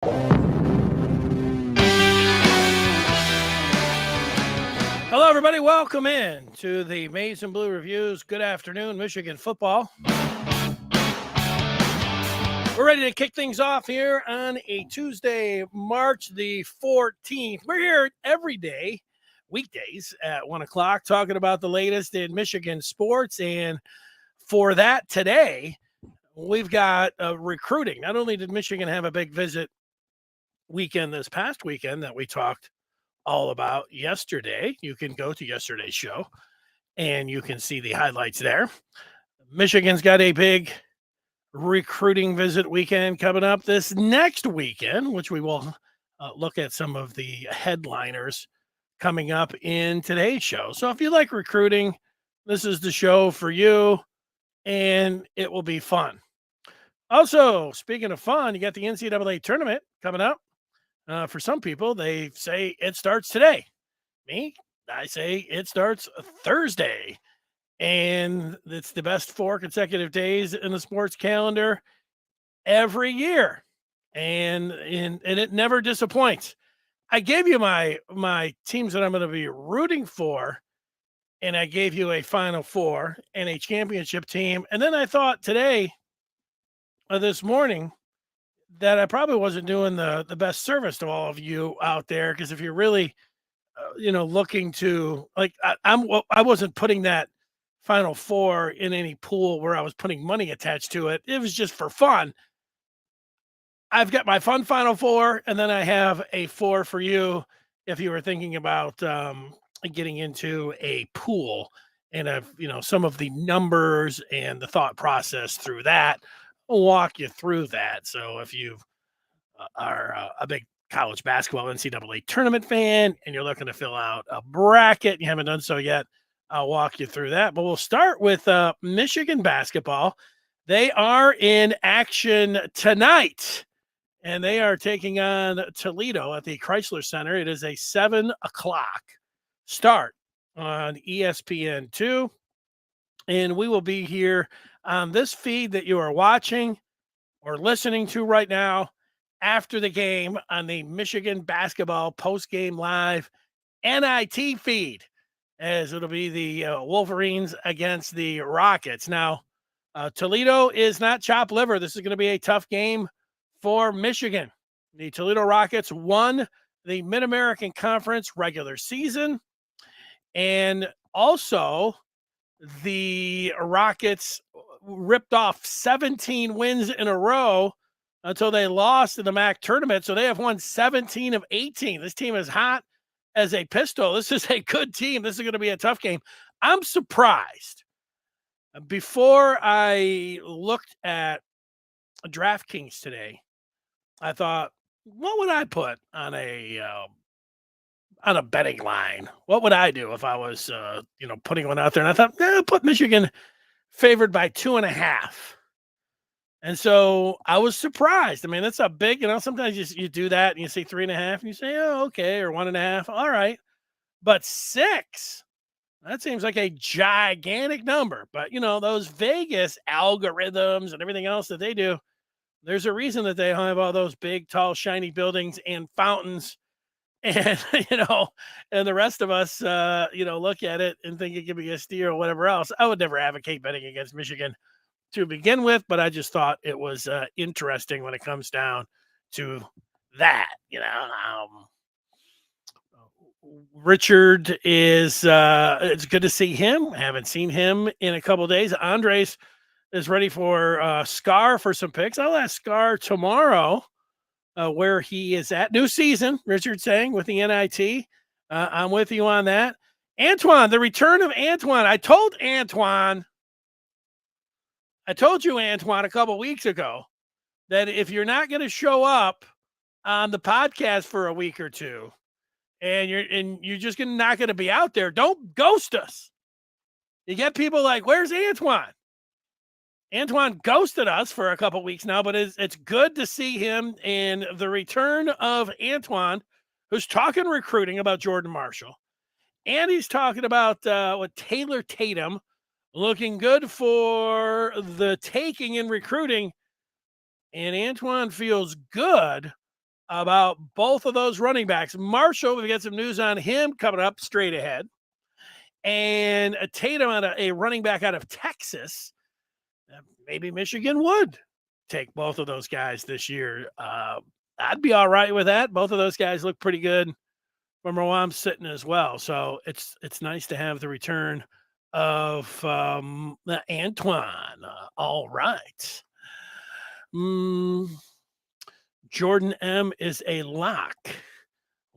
Hello, everybody. Welcome in to the Maize and Blue Reviews. Good afternoon, Michigan football. We're ready to kick things off here on a Tuesday, March the 14th. We're here every day, weekdays at 1 o'clock, talking about the latest in Michigan sports. And for that today, we've got recruiting. Not only did Michigan have a big visit weekend this past weekend that we talked all about yesterday. You can go to yesterday's show and you can see the highlights there. Michigan's got a big recruiting visit weekend coming up this next weekend, which we will look at some of the headliners coming up in today's show. So if you like recruiting, this is the show for you, and it will be fun. Also, speaking of fun, you got the NCAA tournament coming up. For some people, they say it starts today. Me, I say it starts Thursday. And it's the best 4 consecutive days in the sports calendar every year. And it never disappoints. I gave you my teams that I'm going to be rooting for, and I gave you a Final Four and a championship team. And then I thought today, this morning, that I probably wasn't doing the best service to all of you out there, because if you're really, looking to I wasn't putting that Final Four in any pool where I was putting money attached to it. It was just for fun. I've got my fun Final Four, and then I have a 4 for you if you were thinking about getting into a pool, and some of the numbers and the thought process through that. I'll walk you through that. So if you are a big college basketball NCAA tournament fan and you're looking to fill out a bracket, you haven't done so yet, I'll walk you through that. But we'll start with Michigan basketball. They are in action tonight, and they are taking on Toledo at the Chrysler Center. It is a 7 o'clock start on ESPN2. And we will be here on this feed that you are watching or listening to right now after the game on the Michigan basketball post-game live NIT feed, as it'll be the Wolverines against the Rockets. Now, Toledo is not chopped liver. This is going to be a tough game for Michigan. The Toledo Rockets won the Mid-American Conference regular season, and also the Rockets ripped off 17 wins in a row until they lost in the MAC tournament. So they have won 17 of 18. This team is hot as a pistol. This is a good team. This is going to be a tough game. I'm surprised. Before I looked at DraftKings today, I thought, what would I put on a betting line? What would I do if I was, putting one out there? And I thought, put Michigan favored by 2.5. And so I was surprised. I mean, that's a big, sometimes you do that and you say 3.5 and you say, oh, okay, or 1.5. All right. But 6, that seems like a gigantic number. But, those Vegas algorithms and everything else that they do, there's a reason that they have all those big, tall, shiny buildings and fountains. And, and the rest of us, look at it and think it could be a steal or whatever else. I would never advocate betting against Michigan to begin with, but I just thought it was interesting when it comes down to that. Richard is, it's good to see him. I haven't seen him in a couple of days. Andres is ready for Scar for some picks. I'll ask Scar tomorrow where he is at. New season, Richard saying, with the NIT. I'm with you on that. Antoine, the return of Antoine. I told you, Antoine, a couple weeks ago that if you're not going to show up on the podcast for a week or two, and you're just not going to be out there, don't ghost us. You get people like, where's Antoine? Antoine ghosted us for a couple weeks now, but it's good to see him, and the return of Antoine, who's talking recruiting about Jordan Marshall, and he's talking about with Taylor Tatum looking good for the taking in recruiting. And Antoine feels good about both of those running backs. Marshall, we've got some news on him coming up straight ahead. And a Tatum, a running back out of Texas. Maybe Michigan would take both of those guys this year. I'd be all right with that. Both of those guys look pretty good from where I'm sitting as well. So it's nice to have the return of Antoine. All right. Jordan M is a lock.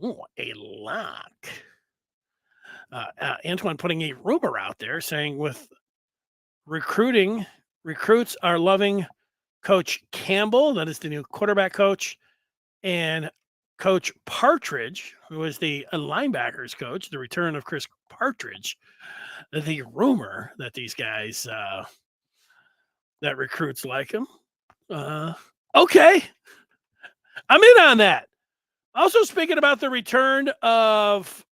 Oh, a lock. Antoine putting a rumor out there saying with recruits are loving Coach Campbell, that is the new quarterback coach, and Coach Partridge, who is the linebackers coach, the return of Chris Partridge. The rumor that these guys, that recruits like him. Okay. I'm in on that. Also, speaking about the return of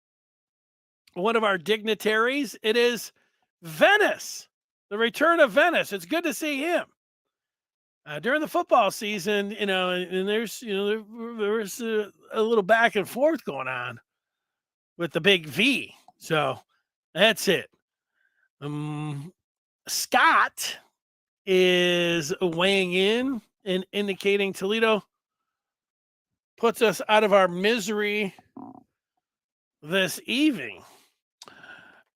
one of our dignitaries, it is Venice, the return of Venice. It's good to see him. During the football season, and there's, there's a little back and forth going on with the big V. So that's it. Scott is weighing in and indicating Toledo puts us out of our misery this evening.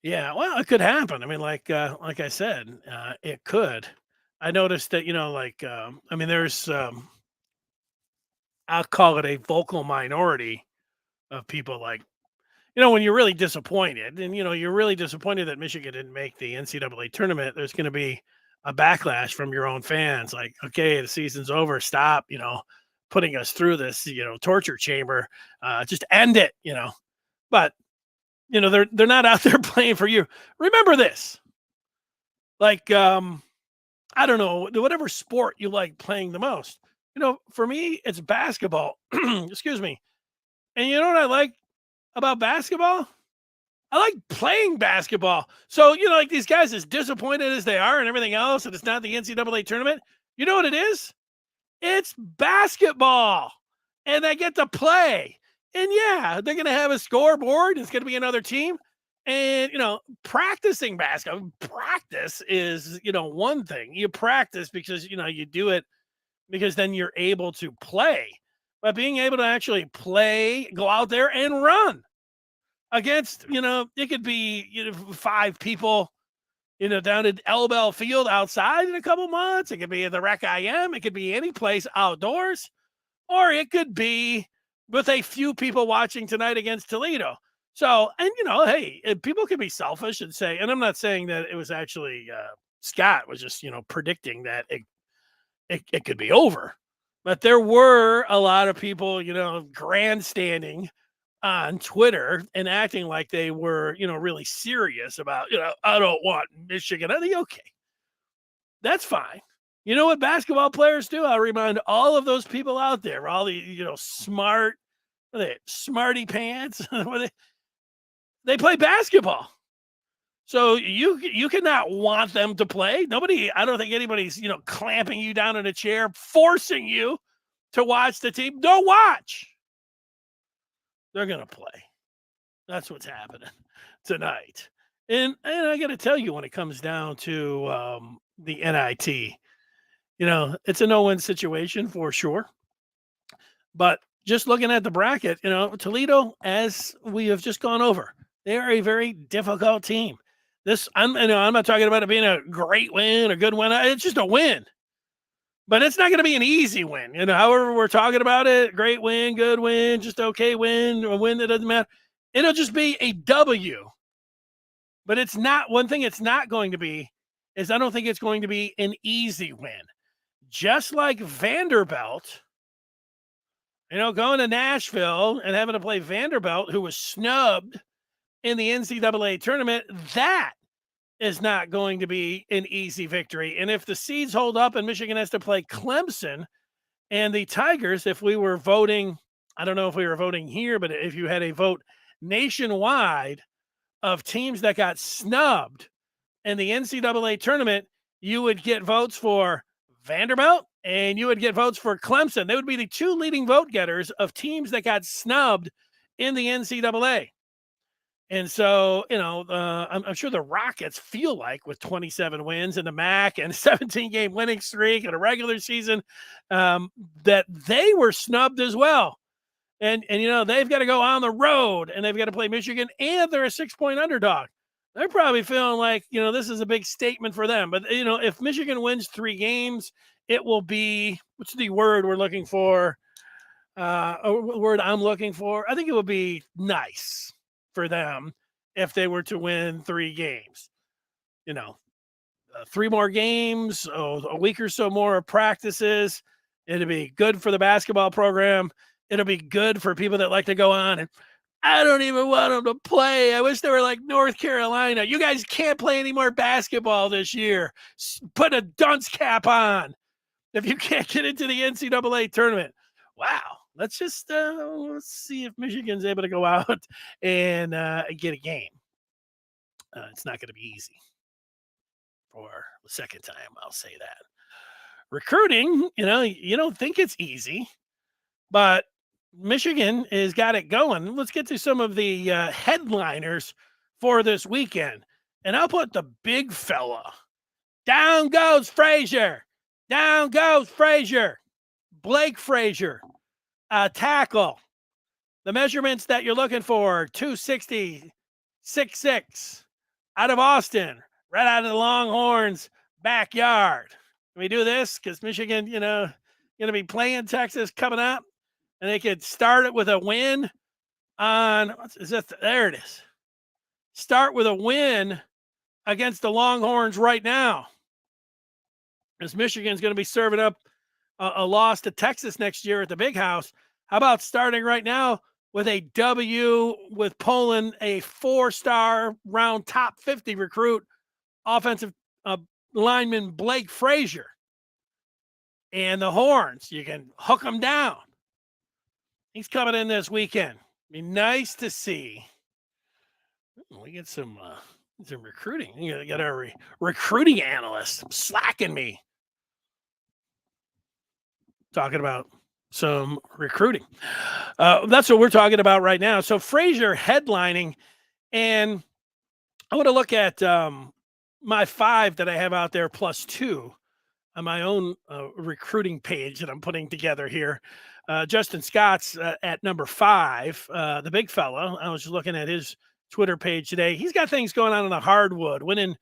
Yeah, well, it could happen. I mean, like I said, it could. I noticed that, there's, I'll call it a vocal minority of people when you're really disappointed and, you're really disappointed that Michigan didn't make the NCAA tournament, there's going to be a backlash from your own fans. Like, okay, the season's over. Stop, putting us through this, torture chamber. Just end it, But, they're not out there playing for you. Remember this. Like, I don't know, whatever sport you like playing the most. For me, it's basketball. Excuse me. And you know what I like about basketball? I like playing basketball. So, like these guys, as disappointed as they are and everything else, and it's not the NCAA tournament, you know what it is? It's basketball. And they get to play. And yeah, they're going to have a scoreboard. It's going to be another team. And, practicing basketball, practice is, one thing. You practice because, you do it because then you're able to play. But being able to actually play, go out there and run against, it could be, 5 people, down at L Bell Field outside in a couple months. It could be at the Rec IM. It could be any place outdoors. Or it could be with a few people watching tonight against Toledo. So, and, hey, people can be selfish and say, and I'm not saying that it was actually Scott was just, predicting that it could be over. But there were a lot of people, grandstanding on Twitter and acting like they were, really serious about, I don't want Michigan. I think, okay, that's fine. You know what basketball players do? I'll remind all of those people out there, all the, smart, smarty pants, they play basketball. So you cannot want them to play. I don't think anybody's, clamping you down in a chair, forcing you to watch the team. Don't watch. They're going to play. That's what's happening tonight. And I got to tell you, when it comes down to the NIT, it's a no-win situation for sure. But just looking at the bracket, Toledo, as we have just gone over, they are a very difficult team. I'm not talking about it being a great win, a good win. It's just a win. But it's not going to be an easy win. However we're talking about it, great win, good win, just okay win, a win that doesn't matter. It'll just be a W. But it's not, one thing it's not going to be is I don't think it's going to be an easy win. Just like Vanderbilt, going to Nashville and having to play Vanderbilt, who was snubbed in the NCAA tournament, that is not going to be an easy victory. And if the seeds hold up and Michigan has to play Clemson and the Tigers, if we were voting, I don't know if we were voting here, but if you had a vote nationwide of teams that got snubbed in the NCAA tournament, you would get votes for Vanderbilt and you would get votes for Clemson. They would be the two leading vote getters of teams that got snubbed in the NCAA. And so, I'm sure the Rockets feel like with 27 wins in the MAC and a 17-game winning streak and a regular season, that they were snubbed as well. And they've got to go on the road and they've got to play Michigan, and they're a 6-point underdog. They're probably feeling like, this is a big statement for them. But, if Michigan wins 3 games, it will be, what's the word we're looking for? A word I'm looking for. I think it would be nice for them if they were to win 3 games. 3 more games, a week or so more of practices. It'll be good for the basketball program. It'll be good for people that like to go on and I don't even want them to play. I wish they were like North Carolina. You guys can't play any more basketball this year. Put a dunce cap on if you can't get into the NCAA tournament. Wow. Let's just let's see if Michigan's able to go out and get a game. It's not going to be easy for the second time. I'll say that. Recruiting, you don't think it's easy, but Michigan has got it going. Let's get to some of the headliners for this weekend. And I'll put the big fella. Down goes Frazier. Down goes Frazier. Blake Frazier. Tackle. The measurements that you're looking for, 260, 6'6", out of Austin, right out of the Longhorns' backyard. Can we do this? Because Michigan, going to be playing Texas coming up, and they could start it with a win on, there it is. Start with a win against the Longhorns right now. As Michigan's going to be serving up a loss to Texas next year at the Big House. How about starting right now with a W with Poland, a 4-star round top 50 recruit, offensive lineman Blake Frazier. And the Horns, you can hook them down. He's coming in this weekend. Be nice to see. We get some recruiting. You got our recruiting analyst slacking me. Talking about some recruiting. That's what we're talking about right now. So Frazier headlining, and I want to look at my 5 that I have out there plus 2 on my own recruiting page that I'm putting together here. Justin Scott's at number 5, the big fella. I was just looking at his Twitter page today. He's got things going on in the hardwood, winning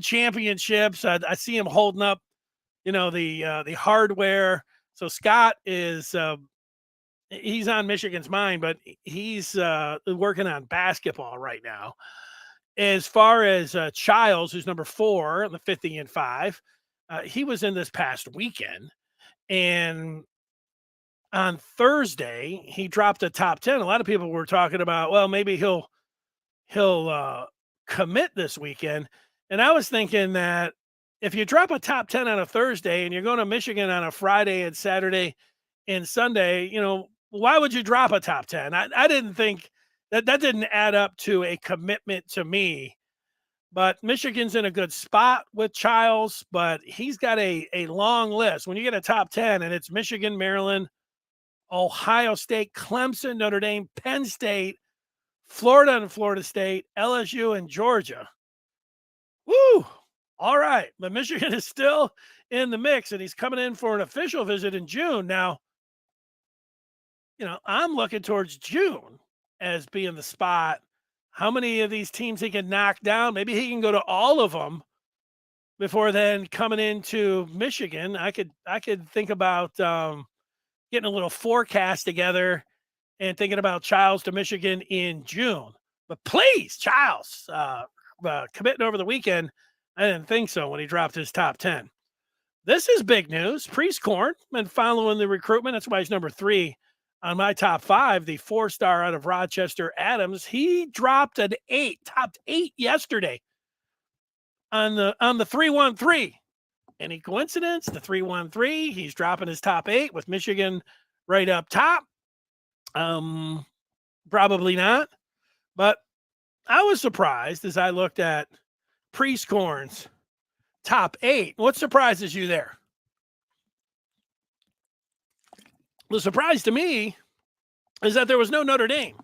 championships. I see him holding up, the hardware. So Scott is he's on Michigan's mind, but he's working on basketball right now. As far as Childs, who's number 4 on the 50 and 5, he was in this past weekend, and on Thursday he dropped a top 10. A lot of people were talking about, well, maybe he'll commit this weekend, and I was thinking that if you drop a top 10 on a Thursday and you're going to Michigan on a Friday and Saturday and Sunday, why would you drop a top 10? I didn't think that didn't add up to a commitment to me. But Michigan's in a good spot with Childs, but he's got a long list. When you get a top 10 and it's Michigan, Maryland, Ohio State, Clemson, Notre Dame, Penn State, Florida and Florida State, LSU, and Georgia. Woo! All right. But Michigan is still in the mix, and he's coming in for an official visit in June. Now, I'm looking towards June as being the spot. How many of these teams he can knock down? Maybe he can go to all of them before then coming into Michigan. I could think about getting a little forecast together and thinking about Childs to Michigan in June. But please, Childs, committing over the weekend. I didn't think so when he dropped his top 10. This is big news. Priestcorn been following the recruitment. That's why he's number 3 on my top 5. The 4-star out of Rochester, Adams. He dropped an 8, topped 8 yesterday on the 313. Any coincidence? The 313. He's dropping his top 8 with Michigan right up top. Probably not. But I was surprised as I looked at Priestcorn's top 8. What surprises you there? The surprise to me is that there was no Notre Dame.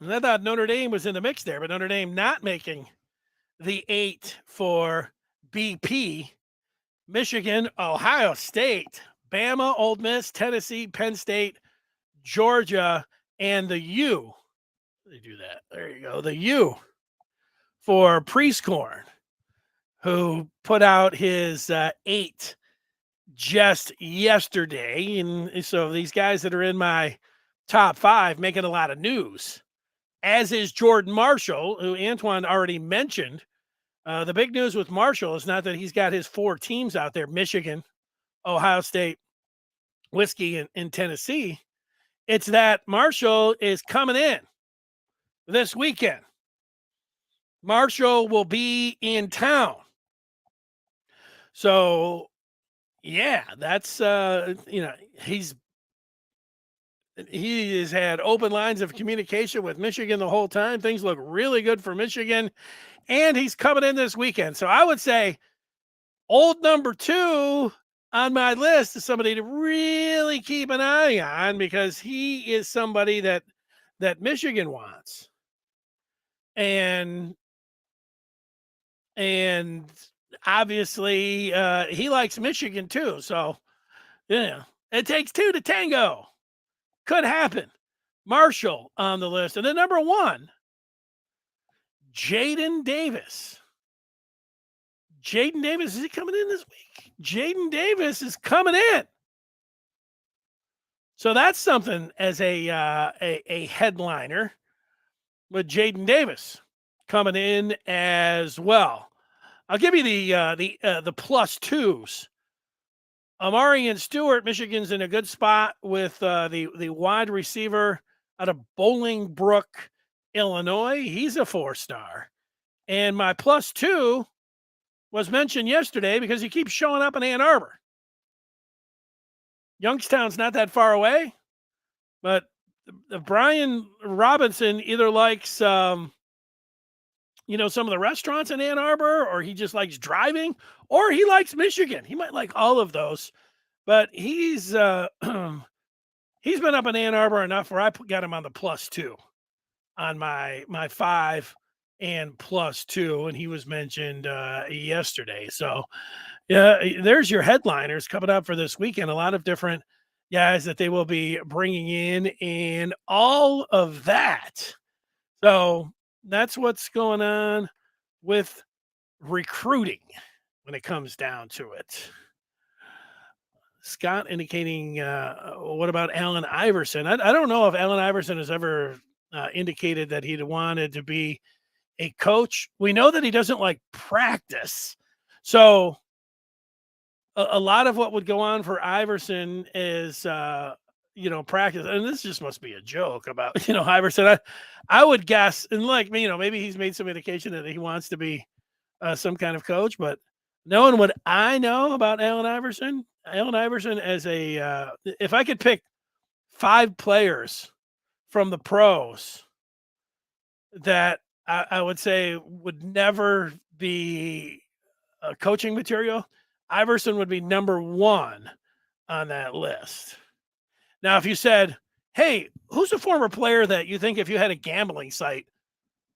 And I thought Notre Dame was in the mix there, but Notre Dame not making the 8 for BP. Michigan, Ohio State, Bama, Ole Miss, Tennessee, Penn State, Georgia, and the U. They do that. There you go. The U for Prieskorn, who put out his 8 just yesterday. And so these guys that are in my top 5 making a lot of news, as is Jordan Marshall, who Antoine already mentioned. The big news with Marshall is not that he's got his 4 teams out there, Michigan, Ohio State, Whiskey, and Tennessee. It's that Marshall is coming in this weekend. Marshall will be in town. So, yeah, that's, he has had open lines of communication with Michigan the whole time. Things look really good for Michigan, and he's coming in this weekend. So I would say old number 2 on my list is somebody to really keep an eye on, because he is somebody that Michigan wants. And obviously he likes Michigan too. So, yeah, it takes 2 to tango. Could happen. Marshall on the list. And then number 1, Jaden Davis. Jaden Davis, is he coming in this week? Jaden Davis is coming in. So that's something as a headliner, with Jaden Davis coming in as well. I'll give you the plus 2s. Amarian Stewart, Michigan's in a good spot with the wide receiver out of Bolingbrook, Illinois. He's a 4-star. And my plus 2 was mentioned yesterday because he keeps showing up in Ann Arbor. Youngstown's not that far away, but Brian Robinson either likes, some of the restaurants in Ann Arbor, or he just likes driving, or he likes Michigan. He might like all of those, but he's he's been up in Ann Arbor enough where I got him on the plus 2 on my 5 and plus 2, and he was mentioned yesterday. So, yeah, there's your headliners coming up for this weekend. A lot of different guys that they will be bringing in and all of that. So that's what's going on with recruiting when it comes down to it. Scott indicating, what about Allen Iverson? I don't know if Allen Iverson has ever indicated that he'd wanted to be a coach. We know that he doesn't like practice. So a lot of what would go on for Iverson is, practice. And this just must be a joke about, Iverson. I would guess, and maybe he's made some indication that he wants to be some kind of coach, but knowing what I know about Allen Iverson as if I could pick 5 players from the pros that I would say would never be coaching material, Iverson would be number 1 on that list. Now, if you said, hey, who's a former player that you think if you had a gambling site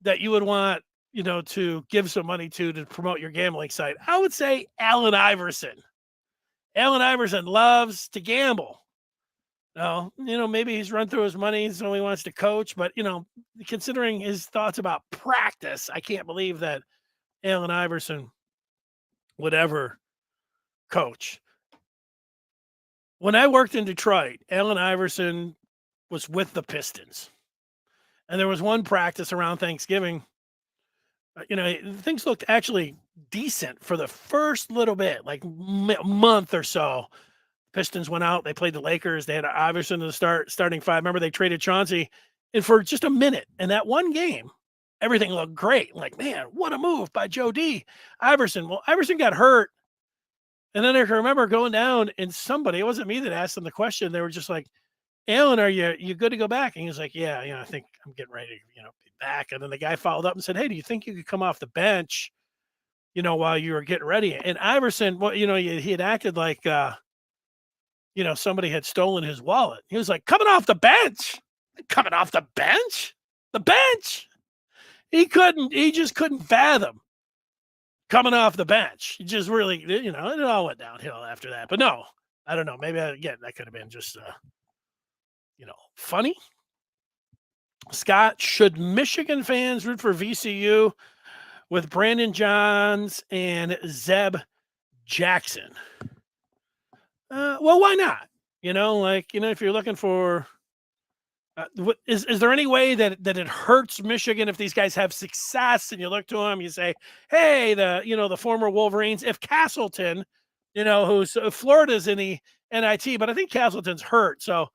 that you would want, to give some money to promote your gambling site, I would say Allen Iverson. Allen Iverson loves to gamble. Now, maybe he's run through his money, so he wants to coach, but, considering his thoughts about practice, I can't believe that Allen Iverson would ever coach. When I worked in Detroit, Allen Iverson was with the Pistons. And there was one practice around Thanksgiving. Things looked actually decent for the first little bit, like month or so. Pistons went out. They played the Lakers. They had Iverson in the starting 5. Remember, they traded Chauncey, and for just a minute. And that one game, everything looked great. Like, man, what a move by Joe D. Iverson. Well, Iverson got hurt. And then I can remember going down, and somebody, it wasn't me that asked them the question. They were just like, Allen, are you good to go back? And he was like, yeah, I think I'm getting ready to, be back. And then the guy followed up and said, hey, do you think you could come off the bench, while you were getting ready? And Iverson, well, he had acted like, somebody had stolen his wallet. He was like, coming off the bench, coming off the bench, the bench. He just couldn't fathom coming off the bench. He just really, it all went downhill after that. But no, I don't know. Maybe, again, that could have been just, funny. Scott, should Michigan fans root for VCU with Brandon Johns and Zeb Jackson? Well, why not? If you're looking for, is there any way that it hurts Michigan if these guys have success and you look to them, you say, hey, the former Wolverines, if Castleton, who's Florida's in the NIT, but I think Castleton's hurt. So,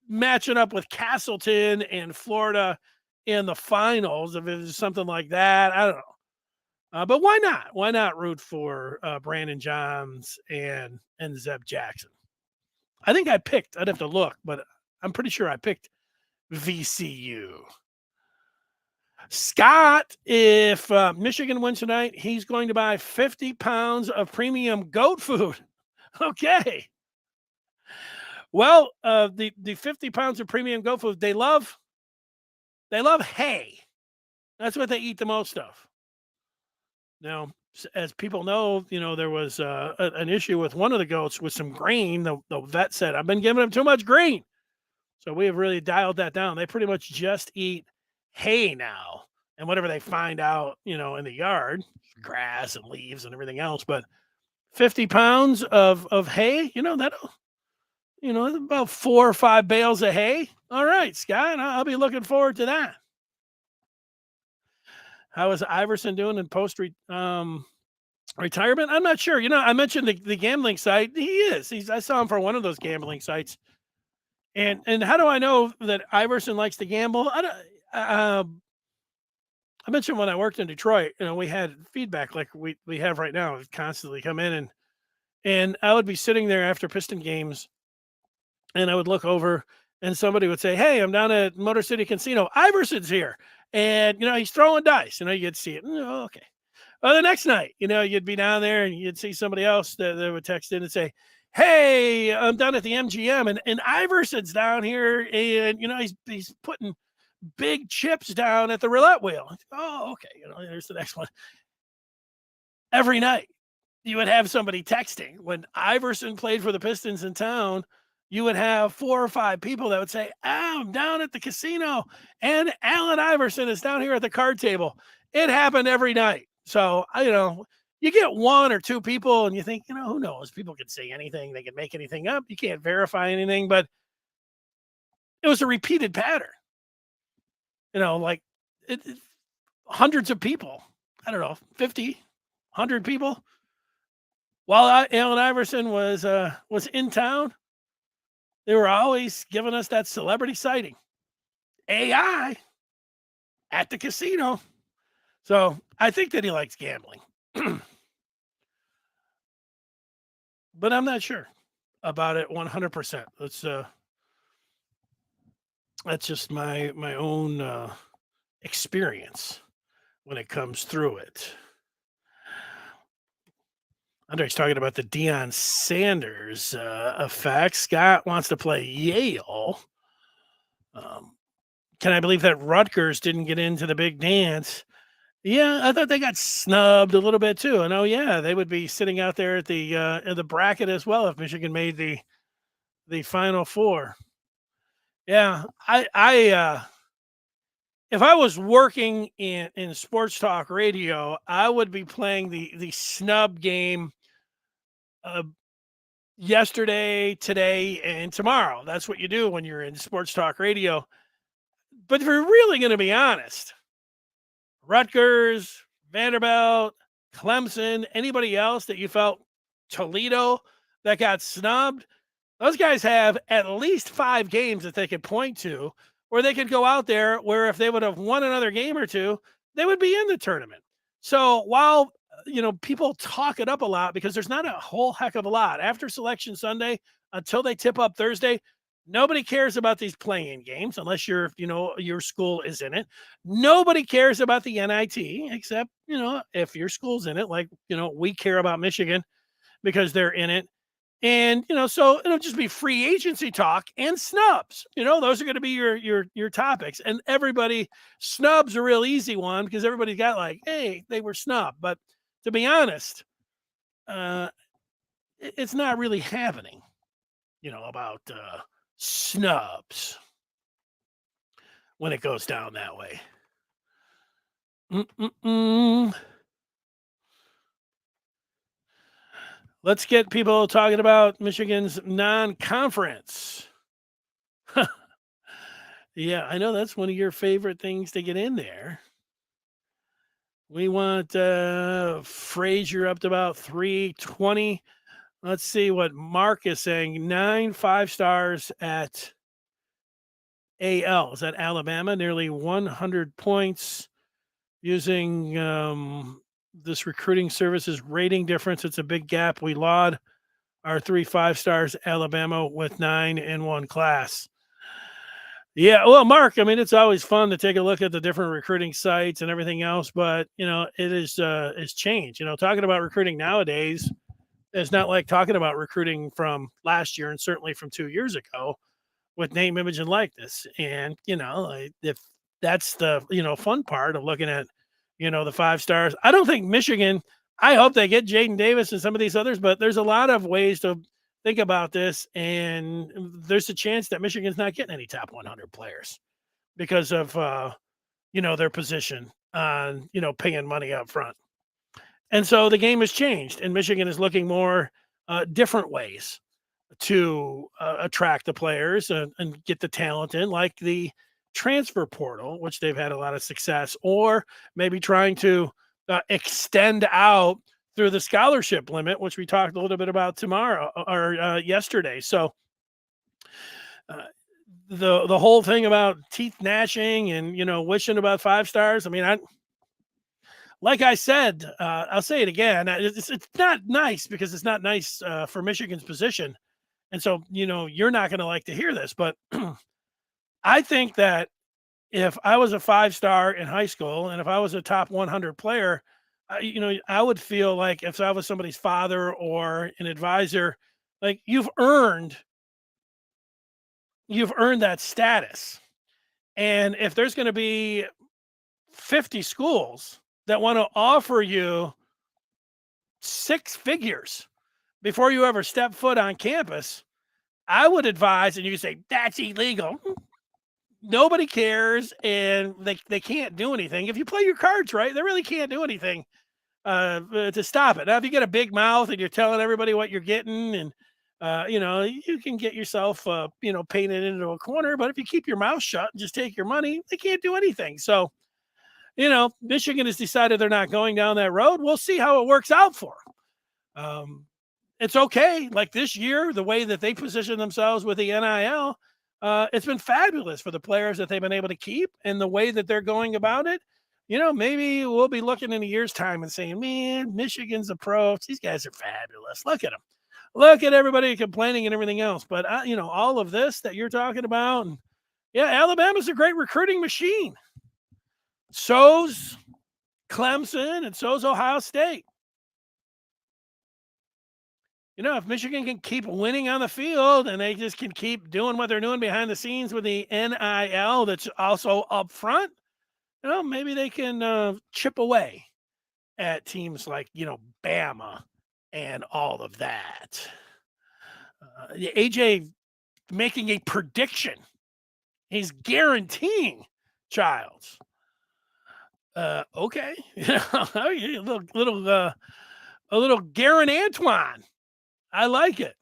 matching up with Castleton and Florida in the finals, if it's something like that, I don't know. But why not? Why not root for Brandon Johns and Zeb Jackson? I think I'd have to look, but I'm pretty sure I picked VCU. Scott, if Michigan wins tonight, he's going to buy 50 pounds of premium goat food. Okay. Well, the 50 pounds of premium goat food, they love hay. That's what they eat the most of. Now, as people know, there was an issue with one of the goats with some grain. The vet said, I've been giving them too much grain. So we have really dialed that down. They pretty much just eat hay now and whatever they find out, in the yard, grass and leaves and everything else. But 50 pounds of hay, that'll, about 4 or 5 bales of hay. All right, Scott, I'll be looking forward to that. How is Iverson doing in retirement? I'm not sure. I mentioned the gambling site. He is. I saw him for one of those gambling sites. And how do I know that Iverson likes to gamble? I mentioned when I worked in Detroit, we had feedback like we have right now, constantly come in, and I would be sitting there after Piston games, and I would look over, and somebody would say, "Hey, I'm down at Motor City Casino. Iverson's here, and he's throwing dice." You'd see it. Oh, okay. Well, the next night, you'd be down there, and you'd see somebody else that would text in and say, "Hey, I'm down at the MGM, and Iverson's down here, and he's putting big chips down at the roulette wheel." Oh, okay. There's the next one. Every night, you would have somebody texting. When Iverson played for the Pistons in town, you would have 4 or 5 people that would say, I'm down at the casino, and Allen Iverson is down here at the card table. It happened every night. So, you get 1 or 2 people and you think, who knows? People can say anything. They can make anything up. You can't verify anything, but it was a repeated pattern. Hundreds of people. I don't know, 50, 100 people. While Allen Iverson was in town, they were always giving us that celebrity sighting. AI at the casino. So I think that he likes gambling. But I'm not sure about it 100%. That's just my own experience when it comes through it. Andre's talking about the Deion Sanders effect. Scott wants to play Yale. Can I believe that Rutgers didn't get into the big dance? Yeah, I thought they got snubbed a little bit too. And they would be sitting out there at the bracket as well if Michigan made the Final Four. Yeah, I if I was working in sports talk radio, I would be playing the snub game yesterday, today, and tomorrow. That's what you do when you're in sports talk radio. But if you're really going to be honest, Rutgers, Vanderbilt, Clemson, anybody else that you felt, Toledo, that got snubbed, those guys have at least 5 games that they could point to where they could go out there where if they would have won another game or 2, they would be in the tournament. So while, people talk it up a lot because there's not a whole heck of a lot after Selection Sunday until they tip up Thursday. Nobody cares about these play-in games unless your school is in it. Nobody cares about the NIT except, if your school's in it, like, we care about Michigan because they're in it. And so it'll just be free agency talk and snubs. Those are going to be your topics. And everybody snubs a real easy one because everybody got like, hey, they were snubbed. But to be honest, uh, it's not really happening. About snubs when it goes down that way. Mm-mm-mm. Let's get people talking about Michigan's non-conference. Yeah, I know that's one of your favorite things to get in there. We want Frazier up to about 320. Let's see what Mark is saying. 9 5-stars at AL. Is that Alabama? Nearly 100 points using this recruiting services rating difference. It's a big gap. We laud our 3 5-stars, Alabama, with 9 in one class. Yeah, well, Mark, I mean, it's always fun to take a look at the different recruiting sites and everything else, but it is it's changed. Talking about recruiting nowadays is not like talking about recruiting from last year and certainly from 2 years ago with name, image, and likeness. And if that's the fun part of looking at the 5-stars. I don't think Michigan. I hope they get Jaden Davis and some of these others, but there's a lot of ways to think about this, and there's a chance that Michigan's not getting any top 100 players because of their position on paying money up front. And so the game has changed, and Michigan is looking more different ways to attract the players and get the talent in, like the transfer portal, which they've had a lot of success, or maybe trying to extend out through the scholarship limit, which we talked a little bit about tomorrow or yesterday. So the whole thing about teeth gnashing and wishing about 5-stars. I mean, like I said, I'll say it again. It's not nice because it's not nice for Michigan's position. And so, you're not going to like to hear this, but I think that if I was a 5-star in high school and if I was a top 100 player, I would feel like if I was somebody's father or an advisor, like you've earned that status. And if there's going to be 50 schools that want to offer you 6 figures before you ever step foot on campus, I would advise, and you say, that's illegal. Nobody cares, and they can't do anything. If you play your cards right, they really can't do anything to stop it. Now, if you get a big mouth and you're telling everybody what you're getting, and you can get yourself painted into a corner. But if you keep your mouth shut and just take your money, they can't do anything. So, Michigan has decided they're not going down that road. We'll see how it works out for them. It's okay. Like this year, the way that they position themselves with the NIL, it's been fabulous for the players that they've been able to keep, and the way that they're going about it. Maybe we'll be looking in a year's time and saying, man, Michigan's approach, these guys are fabulous. Look at them. Look at everybody complaining and everything else. But, all of this that you're talking about, and yeah, Alabama's a great recruiting machine. So's Clemson and so's Ohio State. If Michigan can keep winning on the field and they just can keep doing what they're doing behind the scenes with the NIL that's also up front, maybe they can chip away at teams like, Bama and all of that. AJ making a prediction. He's guaranteeing Childs. Okay. a little Garen Antoine. I like it.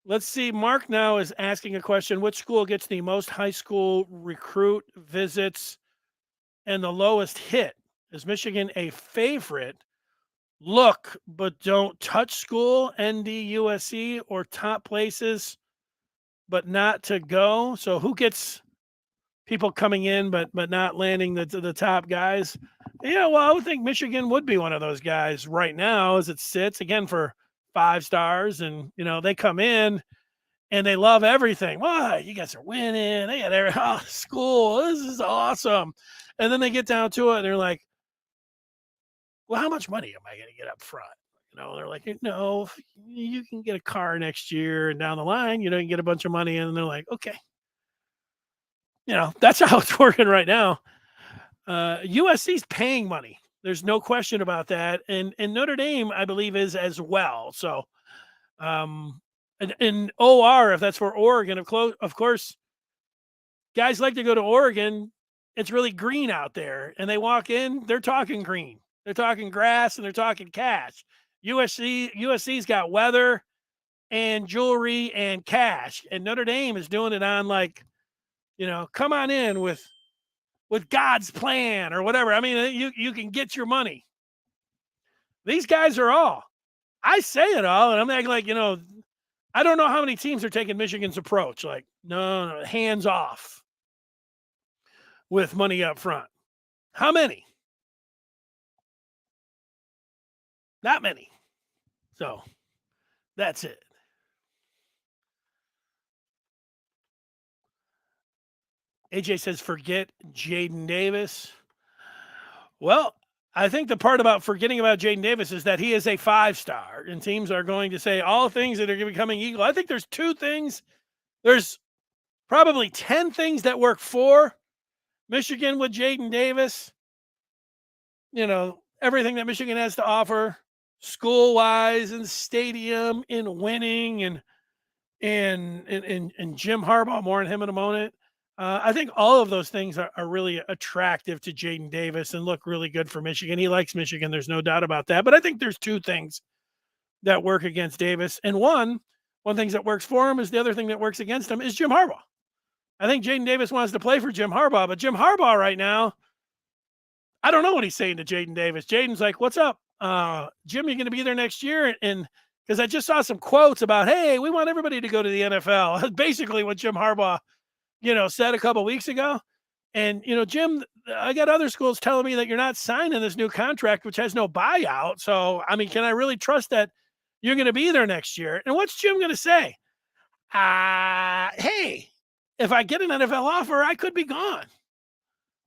Let's see. Mark now is asking a question. Which school gets the most high school recruit visits and the lowest hit? Is Michigan a favorite? Look, but don't touch school, ND, USC, or top places, but not to go? So who gets people coming in but not landing the top guys? Yeah, well, I would think Michigan would be one of those guys right now as it sits, again, for 5-stars. And, they come in and they love everything. Wow, you guys are winning. They got school. This is awesome. And then they get down to it and they're like, well, how much money am I going to get up front? They're like, no, you can get a car next year and down the line, you can get a bunch of money. And they're like, okay, that's how it's working right now. USC's paying money. There's no question about that. And Notre Dame, I believe, is as well. So, and OR, if that's for Oregon, of course, guys like to go to Oregon. It's really green out there. And they walk in, they're talking green. They're talking grass and they're talking cash. USC's got weather and jewelry and cash. And Notre Dame is doing it on like, come on in with God's plan or whatever. I mean, you can get your money. These guys are all. I say it all, and I'm acting like, I don't know how many teams are taking Michigan's approach. Like, no, hands off with money up front. How many? Not many. So that's it. AJ says, forget Jaden Davis. Well, I think the part about forgetting about Jaden Davis is that he is a 5-star, and teams are going to say all things that are becoming equal. I think there's 2 things. There's probably 10 things that work for Michigan with Jaden Davis. Everything that Michigan has to offer, school-wise and stadium, in winning, and Jim Harbaugh, more on him in a moment. I think all of those things are really attractive to Jaden Davis and look really good for Michigan. He likes Michigan. There's no doubt about that. But I think there's 2 things that work against Davis. And one thing that works for him is the other thing that works against him is Jim Harbaugh. I think Jaden Davis wants to play for Jim Harbaugh, but Jim Harbaugh right now, I don't know what he's saying to Jaden Davis. Jaden's like, what's up? Jim, you're going to be there next year? And because I just saw some quotes about, hey, we want everybody to go to the NFL. Basically what Jim Harbaugh said a couple of weeks ago. And, Jim, I got other schools telling me that you're not signing this new contract, which has no buyout. So, I mean, can I really trust that you're going to be there next year? And what's Jim going to say? Hey, if I get an NFL offer, I could be gone.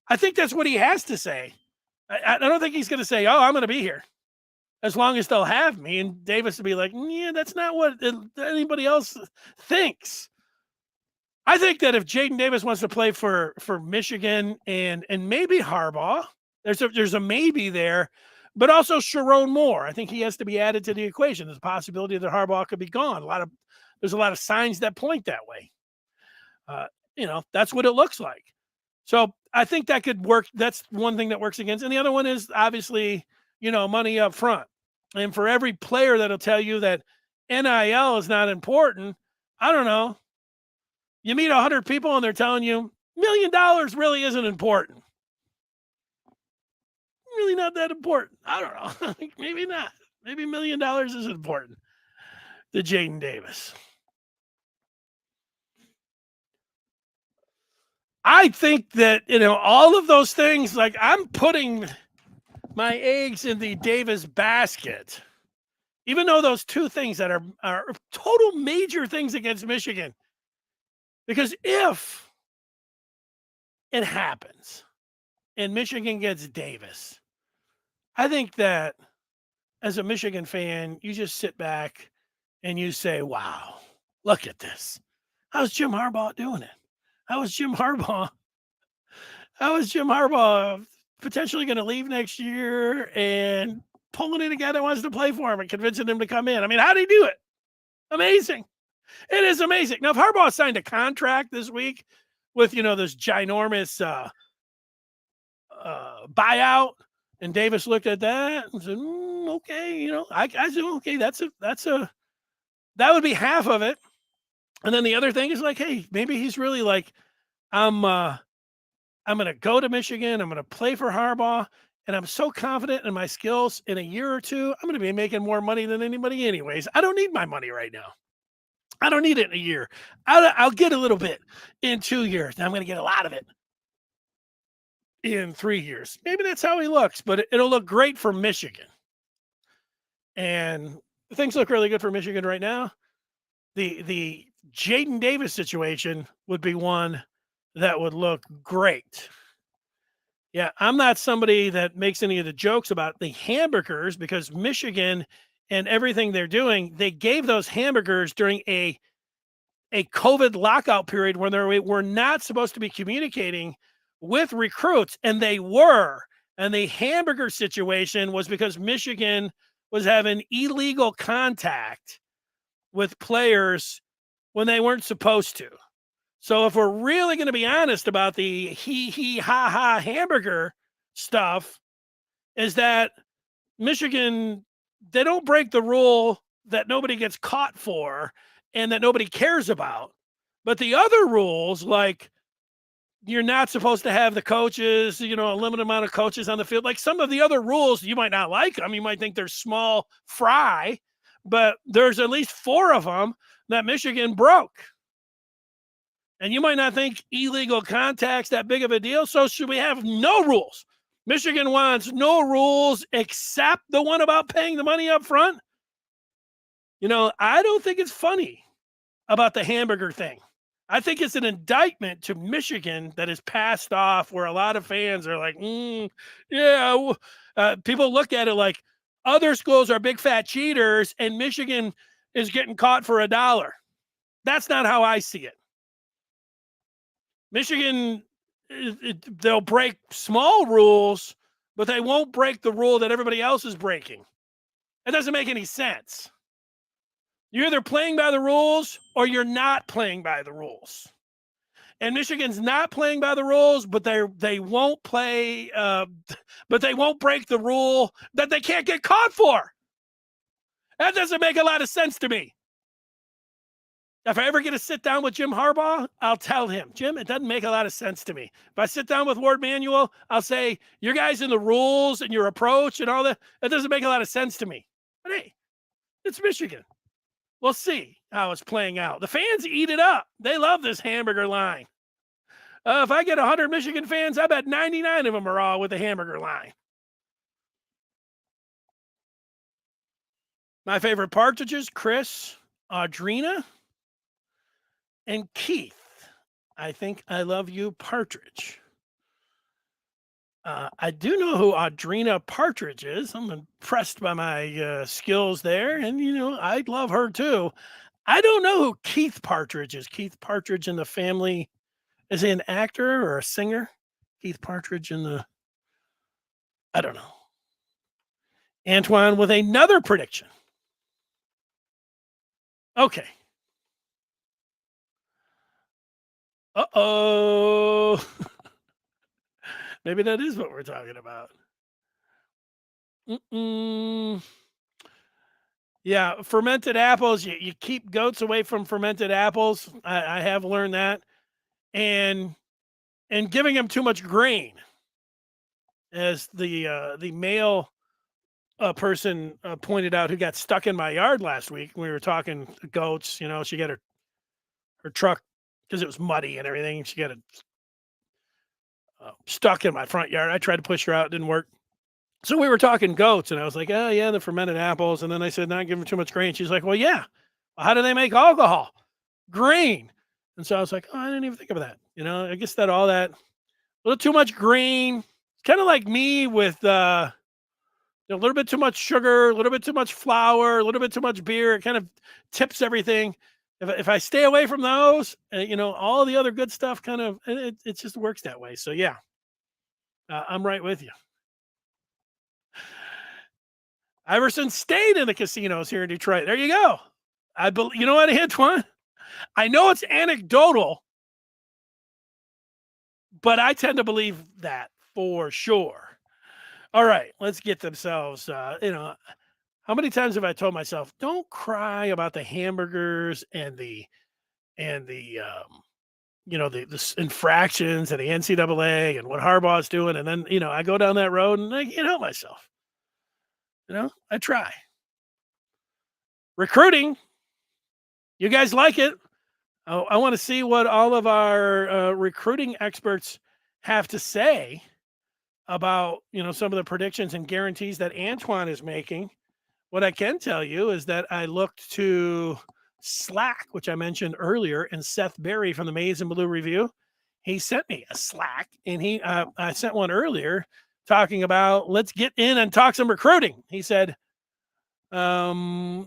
I think that's what he has to say. I don't think he's going to say, oh, I'm going to be here as long as they'll have me. And Davis will be like, yeah, that's not what anybody else thinks. I think that if Jaden Davis wants to play for Michigan and maybe Harbaugh, there's a maybe there, but also Sharon Moore. I think he has to be added to the equation. There's a possibility that Harbaugh could be gone. There's a lot of signs that point that way. That's what it looks like. So I think that could work. That's one thing that works against. And the other one is obviously, money up front. And for every player that'll tell you that NIL is not important, I don't know. You meet 100 people and they're telling you $1 million really isn't important. Really not that important. I don't know. Maybe not. Maybe $1 million is important to Jaden Davis. I think that, all of those things, like I'm putting my eggs in the Davis basket, even though those 2 things that are total major things against Michigan. Because if it happens and Michigan gets Davis, I think that as a Michigan fan, you just sit back and you say, wow, look at this. How's Jim Harbaugh doing it? How is Jim Harbaugh potentially going to leave next year and pulling in a guy that wants to play for him and convincing him to come in? I mean, how did he do it? Amazing. It is amazing. Now, if Harbaugh signed a contract this week with, this ginormous buyout, and Davis looked at that and said, okay, I said, okay, that would be half of it. And then the other thing is like, hey, maybe he's really like, I'm going to go to Michigan. I'm going to play for Harbaugh. And I'm so confident in my skills. In a year or 2, I'm going to be making more money than anybody anyways. I don't need my money right now. I don't need it in a year. I'll get a little bit in 2 years. Now I'm going to get a lot of it in 3 years. Maybe that's how he looks, but it'll look great for Michigan. And things look really good for Michigan right now. The Jaden Davis situation would be one that would look great. Yeah, I'm not somebody that makes any of the jokes about the hamburgers because Michigan and everything they're doing, they gave those hamburgers during a COVID lockout period when they were not supposed to be communicating with recruits, and they were. And the hamburger situation was because Michigan was having illegal contact with players when they weren't supposed to. So if we're really going to be honest about the he ha ha hamburger stuff, is that Michigan, they don't break the rule that nobody gets caught for and that nobody cares about. But the other rules, like you're not supposed to have the coaches, a limited amount of coaches on the field. Like some of the other rules, you might not like them. You might think they're small fry, but there's at least 4 of them that Michigan broke. And you might not think illegal contact's that big of a deal. So should we have no rules? Michigan wants no rules except the one about paying the money up front. I don't think it's funny about the hamburger thing. I think it's an indictment to Michigan that is passed off, where a lot of fans are like, yeah. People look at it like other schools are big fat cheaters and Michigan is getting caught for $1. That's not how I see it. Michigan, they'll break small rules, but they won't break the rule that everybody else is breaking. It doesn't make any sense. You're either playing by the rules or you're not playing by the rules. And Michigan's not playing by the rules, but they won't play, but they won't break the rule that they can't get caught for. That doesn't make a lot of sense to me. If I ever get to sit down with Jim Harbaugh, I'll tell him, Jim, it doesn't make a lot of sense to me. If I sit down with Ward Manuel, I'll say, your guys in the rules and your approach and all that, it doesn't make a lot of sense to me. But hey, it's Michigan. We'll see how it's playing out. The fans eat it up. They love this hamburger line. If I get 100 Michigan fans, I bet 99 of them are all with the hamburger line. My favorite partridges, Chris, Audrina, and Keith. I think I love you, Partridge. I do know who Audrina Partridge is. I'm impressed by my skills there. And, I love her too. I don't know who Keith Partridge is. Keith Partridge in the Family. Is he an actor or a singer? Keith Partridge I don't know. Antoine with another prediction. Okay. Uh-oh. Maybe that is what we're talking about. Yeah, fermented apples. You keep goats away from fermented apples. I have learned that. And giving them too much grain. As the male person pointed out, who got stuck in my yard last week. We were talking goats. She got her truck, because it was muddy and everything. She got stuck in my front yard. I tried to push her out. It didn't work. So we were talking goats, and I was like, oh, yeah, the fermented apples. And then I said, not give them too much grain. She's like, well, yeah. Well, how do they make alcohol? Grain. And so I was like, oh, I didn't even think of that. I guess that a little too much grain. It's kind of like me with a little bit too much sugar, a little bit too much flour, a little bit too much beer. It kind of tips everything. If I stay away from those, all the other good stuff kind of, it just works that way. So yeah, I'm right with you. Iverson stayed in the casinos here in Detroit. There you go. You know what, Antoine? I know it's anecdotal, but I tend to believe that for sure. All right, let's get themselves, how many times have I told myself, don't cry about the hamburgers and the infractions and the NCAA and what Harbaugh's doing. And then, I go down that road and I can't help myself. I try. Recruiting. You guys like it. I want to see what all of our recruiting experts have to say about, some of the predictions and guarantees that Antoine is making. What I can tell you is that I looked to Slack, which I mentioned earlier, and Seth Berry from the Maize and Blue Review. He sent me a Slack, and I sent one earlier talking about, let's get in and talk some recruiting. He said, I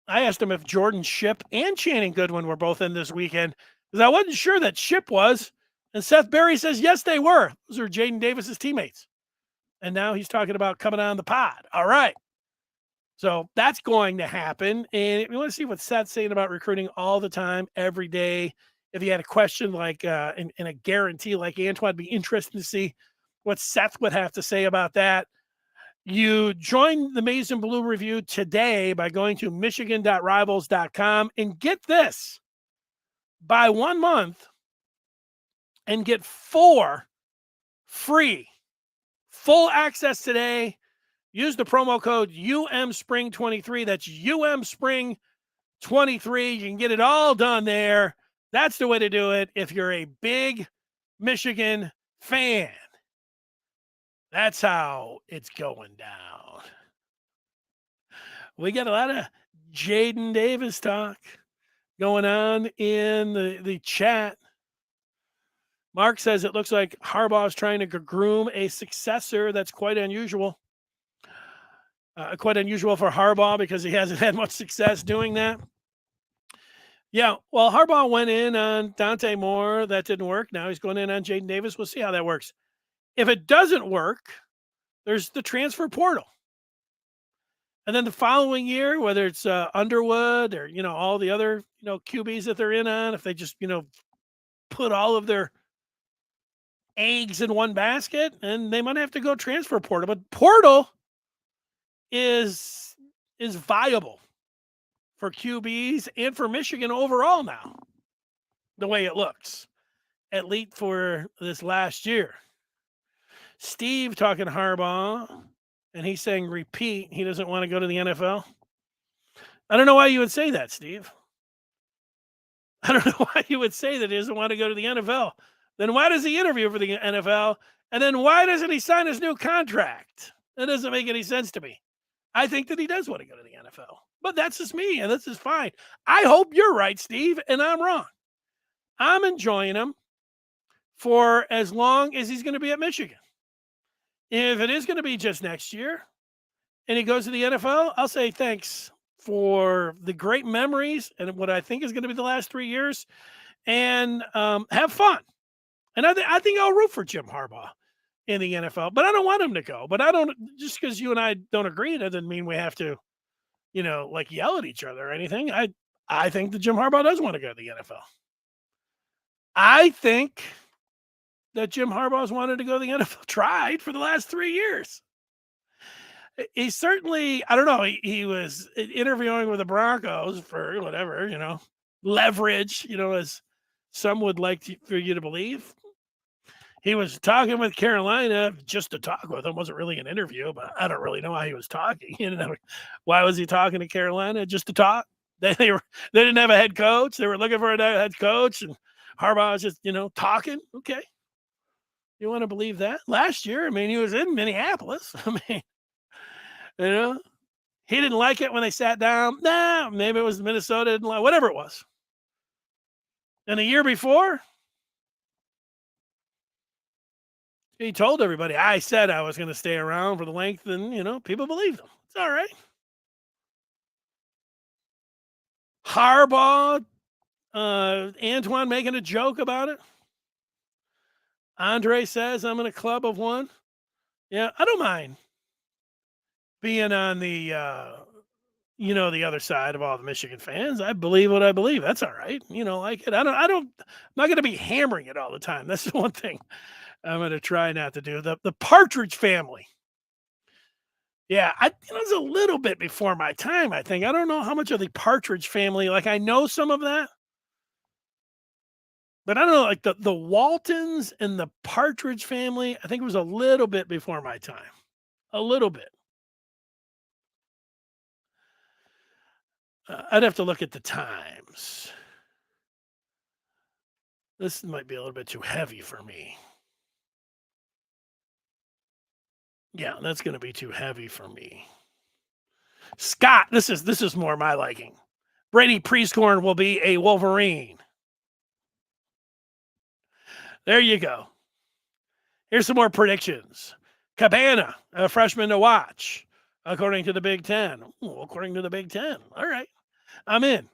asked him if Jordan Shipp and Channing Goodwin were both in this weekend because I wasn't sure that Shipp was. And Seth Berry says, yes, they were. Those are Jaden Davis's teammates. And now he's talking about coming on the pod. All right. So that's going to happen. And if you want to see what Seth's saying about recruiting all the time, every day, if you had a question like and a guarantee like Antoine, would be interested to see what Seth would have to say about that. You join the Maize and Blue Review today by going to michigan.rivals.com and get this. Buy 1 month and get 4 free. Full access today. Use the promo code UMSpring23. That's UMSpring23. You can get it all done there. That's the way to do it if you're a big Michigan fan. That's how it's going down. We got a lot of Jaden Davis talk going on in the chat. Mark says it looks like Harbaugh is trying to groom a successor. That's quite unusual. Quite unusual for Harbaugh because he hasn't had much success doing that. Yeah, well, Harbaugh went in on Dante Moore. That didn't work. Now he's going in on Jaden Davis. We'll see how that works. If it doesn't work, there's the transfer portal. And then the following year, whether it's Underwood or, all the other, QBs that they're in on, if they just, put all of their eggs in one basket, and they might have to go transfer portal. But portal is viable for QBs and for Michigan overall now, the way it looks, at least for this last year. Steve talking Harbaugh, and he's saying repeat. He doesn't want to go to the NFL. I don't know why you would say that, Steve. I don't know why you would say that he doesn't want to go to the NFL. Then why does he interview for the NFL? And then why doesn't he sign his new contract? That doesn't make any sense to me. I think that he does want to go to the NFL. But that's just me, and this is fine. I hope you're right, Steve, and I'm wrong. I'm enjoying him for as long as he's going to be at Michigan. If it is going to be just next year and he goes to the NFL, I'll say thanks for the great memories and what I think is going to be the last 3 years, and have fun. And I think I'll root for Jim Harbaugh in the NFL, but I don't want him to go. But I don't, just because you and I don't agree, that doesn't mean we have to, yell at each other or anything. I think that Jim Harbaugh does want to go to the NFL. I think that Jim Harbaugh's wanted to go to the NFL, tried for the last 3 years. He certainly, I don't know, he was interviewing with the Broncos for whatever, leverage, as some would like for you to believe. He was talking with Carolina just to talk with them. Wasn't really an interview, but I don't really know why he was talking. Why was he talking to Carolina? Just to talk? They didn't have a head coach. They were looking for a head coach, and Harbaugh was just, talking. Okay. You want to believe that? Last year, he was in Minneapolis. He didn't like it when they sat down. Nah, maybe it was Minnesota didn't like, whatever it was. And the year before, he told everybody, I said I was going to stay around for the length, and, people believed him. It's all right. Harbaugh, Antoine making a joke about it. Andre says, I'm in a club of one. Yeah, I don't mind being on the, the other side of all the Michigan fans. I believe what I believe. That's all right. Like it. I'm not going to be hammering it all the time. That's the one thing I'm going to try not to do. The Partridge Family. Yeah, it was a little bit before my time, I think. I don't know how much of the Partridge Family, like I know some of that. But I don't know, like the Waltons and the Partridge Family, I think it was a little bit before my time. A little bit. I'd have to look at the times. This might be a little bit too heavy for me. Yeah, that's going to be too heavy for me. Scott, this is more my liking. Brady Prieskorn will be a Wolverine. There you go. Here's some more predictions. Cabana, a freshman to watch. according to the Big Ten. Ooh, according to the Big Ten. All right. I'm in.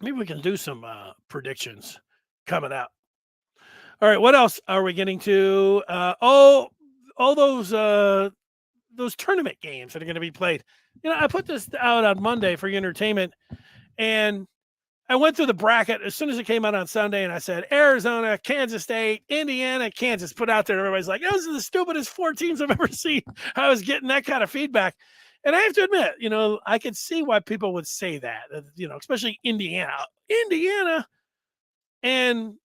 Maybe we can do some predictions coming up. All right. What else are we getting to? All those tournament games that are going to be played. I put this out on Monday for your entertainment, and I went through the bracket as soon as it came out on Sunday, and I said Arizona, Kansas State, Indiana, Kansas. Put out there, everybody's like, "Those are the stupidest 4 teams I've ever seen." I was getting that kind of feedback, and I have to admit, I could see why people would say that. Especially Indiana, and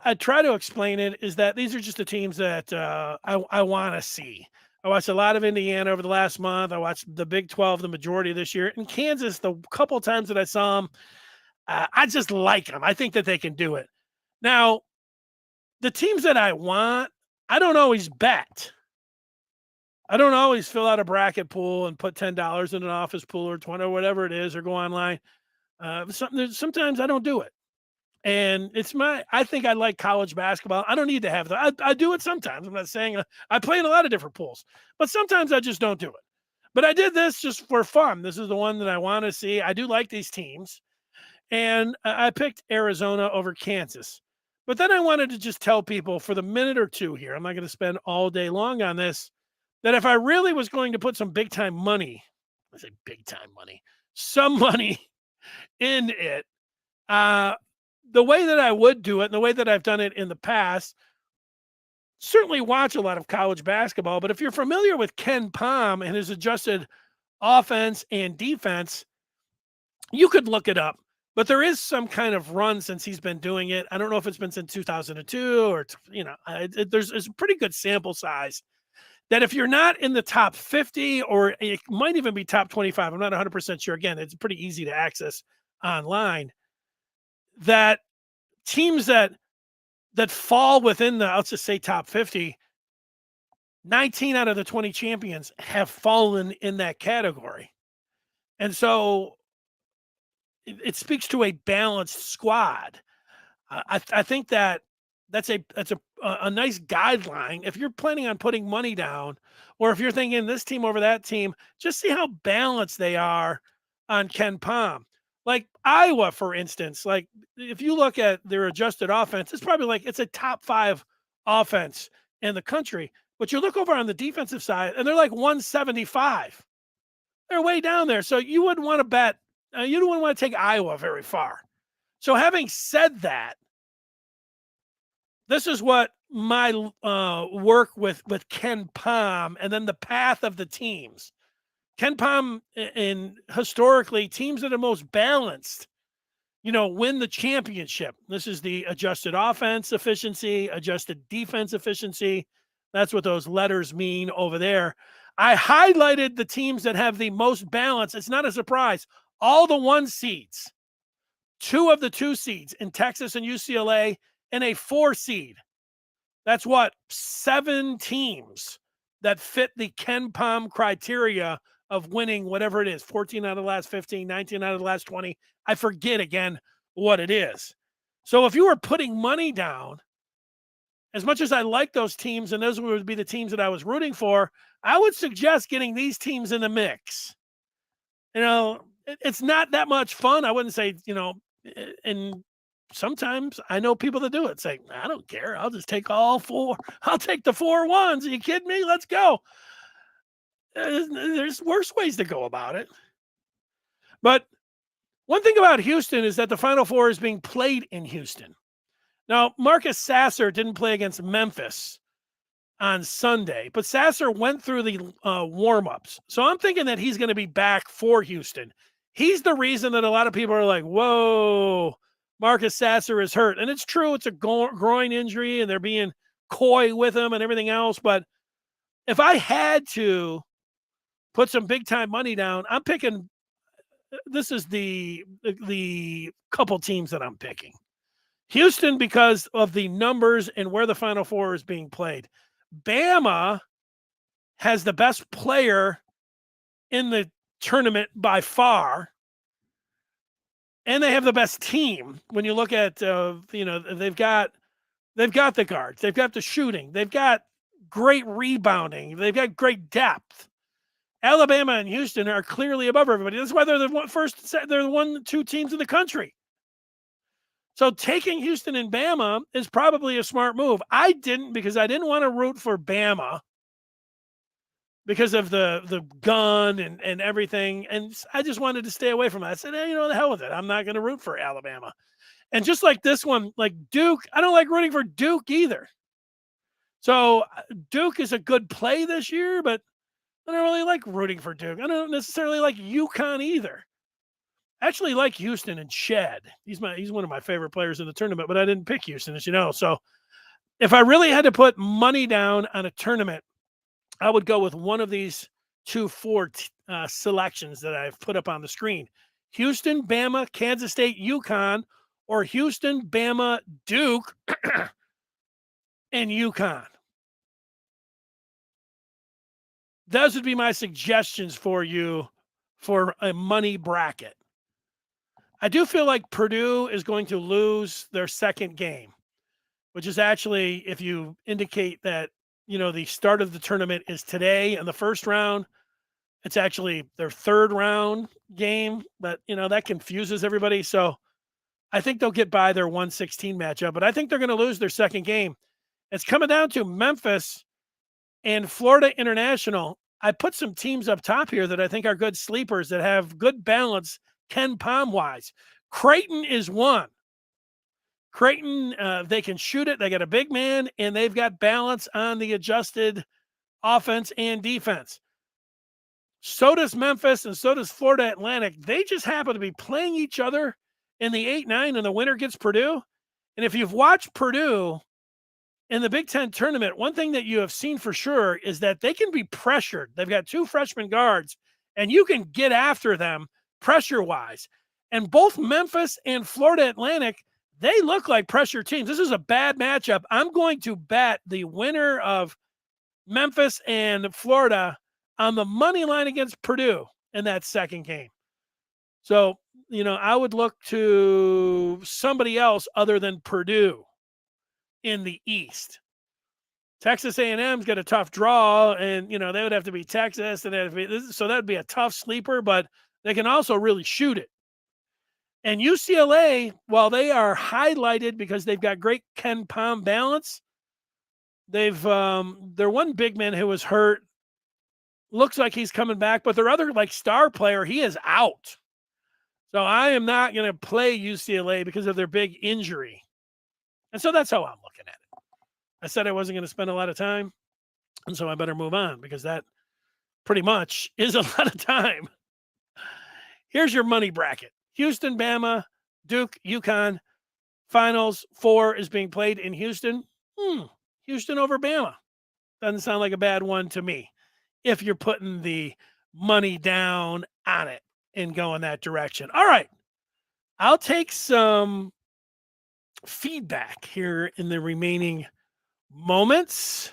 I try to explain it is that these are just the teams that I want to see. I watched a lot of Indiana over the last month. I watched the Big 12 the majority of this year. And Kansas, the couple times that I saw them, I just like them. I think that they can do it. Now, the teams that I want, I don't always bet. I don't always fill out a bracket pool and put $10 in an office pool or 20 or whatever it is or go online. Sometimes I don't do it. And I think I like college basketball. I don't need to have that. I do it sometimes. I'm not saying I play in a lot of different pools, but sometimes I just don't do it. But I did this just for fun. This is the one that I want to see. I do like these teams. And I picked Arizona over Kansas. But then I wanted to just tell people for the minute or two here, I'm not going to spend all day long on this, that if I really was going to put some big time money, I say big time money, some money in it, the way that I would do it and the way that I've done it in the past, certainly watch a lot of college basketball. But if you're familiar with Ken Pom and his adjusted offense and defense, you could look it up. But there is some kind of run since he's been doing it. I don't know if it's been since 2002 or, there's a pretty good sample size that if you're not in the top 50 or it might even be top 25, I'm not 100% sure. Again, it's pretty easy to access online. That teams that fall within the, I'll just say top 50, 19 out of the 20 champions have fallen in that category. And so it speaks to a balanced squad. I think that's a nice guideline. If you're planning on putting money down, or if you're thinking this team over that team, just see how balanced they are on Ken Pom. Like Iowa, for instance, like if you look at their adjusted offense, it's probably it's a top 5 offense in the country. But you look over on the defensive side, and they're like 175. They're way down there. So you wouldn't want to bet. You don't want to take Iowa very far. So having said that, this is what my work with Ken Pom and then the path of the teams. Ken Pom, in historically, teams that are most balanced, win the championship. This is the adjusted offense efficiency, adjusted defense efficiency. That's what those letters mean over there. I highlighted the teams that have the most balance. It's not a surprise. All the 1 seeds, 2 of the 2 seeds in Texas and UCLA, and a 4 seed. That's 7 teams that fit the Ken Pom criteria of winning whatever it is, 14 out of the last 15, 19 out of the last 20. I forget again what it is. So if you were putting money down, as much as I like those teams and those would be the teams that I was rooting for, I would suggest getting these teams in the mix. It's not that much fun. I wouldn't say, and sometimes I know people that do it. Say, I don't care. I'll just take all 4. I'll take the 4 ones. Are you kidding me? Let's go. There's worse ways to go about it. But one thing about Houston is that the Final Four is being played in Houston. Now, Marcus Sasser didn't play against Memphis on Sunday, but Sasser went through the warm-ups. So I'm thinking that he's going to be back for Houston. He's the reason that a lot of people are like, whoa, Marcus Sasser is hurt. And it's true, it's a groin injury, and they're being coy with him and everything else. But if I had to put some big-time money down, I'm picking – this is the couple teams that I'm picking. Houston, because of the numbers and where the Final Four is being played. Bama has the best player in the tournament by far, and they have the best team. When you look at, they've got the guards, they've got the shooting, they've got great rebounding, they've got great depth. Alabama and Houston are clearly above everybody. That's why they're they're the 1-2 teams in the country. So taking Houston and Bama is probably a smart move. I didn't, because I didn't want to root for Bama because of the gun and everything. And I just wanted to stay away from it. I said, hey, the hell with it. I'm not going to root for Alabama. And just like this one, like Duke, I don't like rooting for Duke either. So Duke is a good play this year, but I don't really like rooting for Duke. I don't necessarily like UConn either. I actually like Houston and Shed. He's one of my favorite players in the tournament, but I didn't pick Houston, as you know. So if I really had to put money down on a tournament, I would go with one of these four selections that I've put up on the screen: Houston, Bama, Kansas State, UConn, or Houston, Bama, Duke, and UConn. Those would be my suggestions for you for a money bracket. I do feel like Purdue is going to lose their second game, which is actually, if you indicate that, the start of the tournament is today in the first round, it's actually their third round game, but, that confuses everybody. So I think they'll get by their 1-16 matchup, but I think they're going to lose their second game. It's coming down to Memphis and Florida International. I put some teams up top here that I think are good sleepers that have good balance Ken Palm wise. Creighton is one. Creighton, they can shoot it. They got a big man, and they've got balance on the adjusted offense and defense. So does Memphis, and so does Florida Atlantic. They just happen to be playing each other in the 8-9, and the winner gets Purdue. And if you've watched Purdue in the Big Ten tournament, one thing that you have seen for sure is that they can be pressured. They've got two freshman guards, and you can get after them pressure-wise. And both Memphis and Florida Atlantic, they look like pressure teams. This is a bad matchup. I'm going to bet the winner of Memphis and Florida on the money line against Purdue in that second game. So, I would look to somebody else other than Purdue in the East. Texas A&M's got a tough draw, and, they would have to be Texas, and so that'd be a tough sleeper, but they can also really shoot it. And UCLA, while they are highlighted because they've got great Ken Palm balance, they've their one big man who was hurt looks like he's coming back, but their other star player, he is out. So I am not going to play UCLA because of their big injury. And so that's how I'm looking at it. I said I wasn't going to spend a lot of time, and so I better move on because that pretty much is a lot of time. Here's your money bracket. Houston, Bama, Duke, UConn. Finals 4 is being played in Houston. Houston over Bama. Doesn't sound like a bad one to me if you're putting the money down on it and going that direction. All right. I'll take some feedback here in the remaining moments.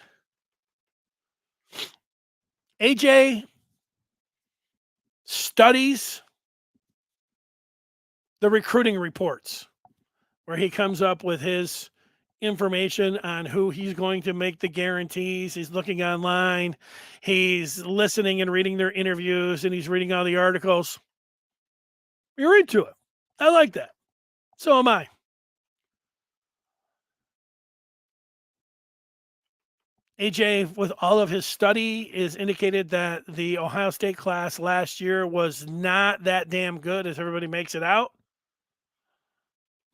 AJ studies the recruiting reports where he comes up with his information on who he's going to make the guarantees. He's looking online. He's listening and reading their interviews, and he's reading all the articles. You're into it. I like that. So am I. AJ, with all of his study, is indicated that the Ohio State class last year was not that damn good as everybody makes it out.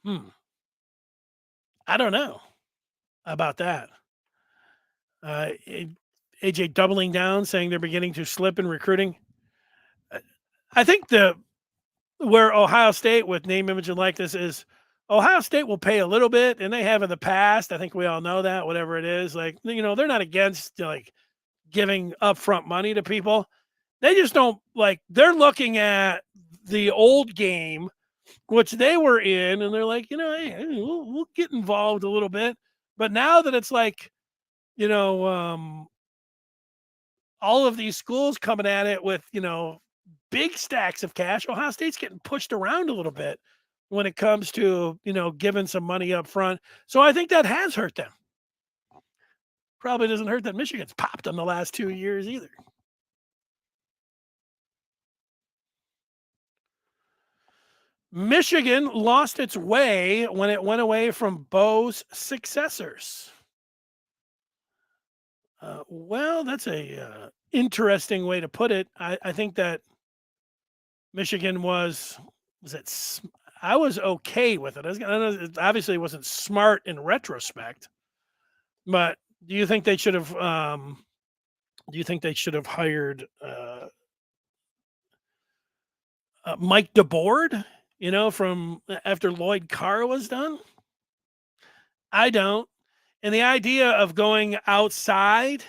I don't know about that. AJ doubling down, saying they're beginning to slip in recruiting. I think where Ohio State with name, image, and likeness is, Ohio State will pay a little bit, and they have in the past. I think we all know that, whatever it is. They're not against giving upfront money to people. They just don't they're looking at the old game, which they were in, and they're like, hey, we'll get involved a little bit. But now that it's all of these schools coming at it with, big stacks of cash, Ohio State's getting pushed around a little bit when it comes to, giving some money up front. So I think that has hurt them. Probably doesn't hurt that Michigan's popped them the last 2 years either. Michigan lost its way when it went away from Bo's successors. Well, that's a interesting way to put it. I think that Michigan was it. I was okay with it. I know it obviously wasn't smart in retrospect, but do you think they should have? Do you think they should have hired Mike DeBoard? From after Lloyd Carr was done. I don't. And the idea of going outside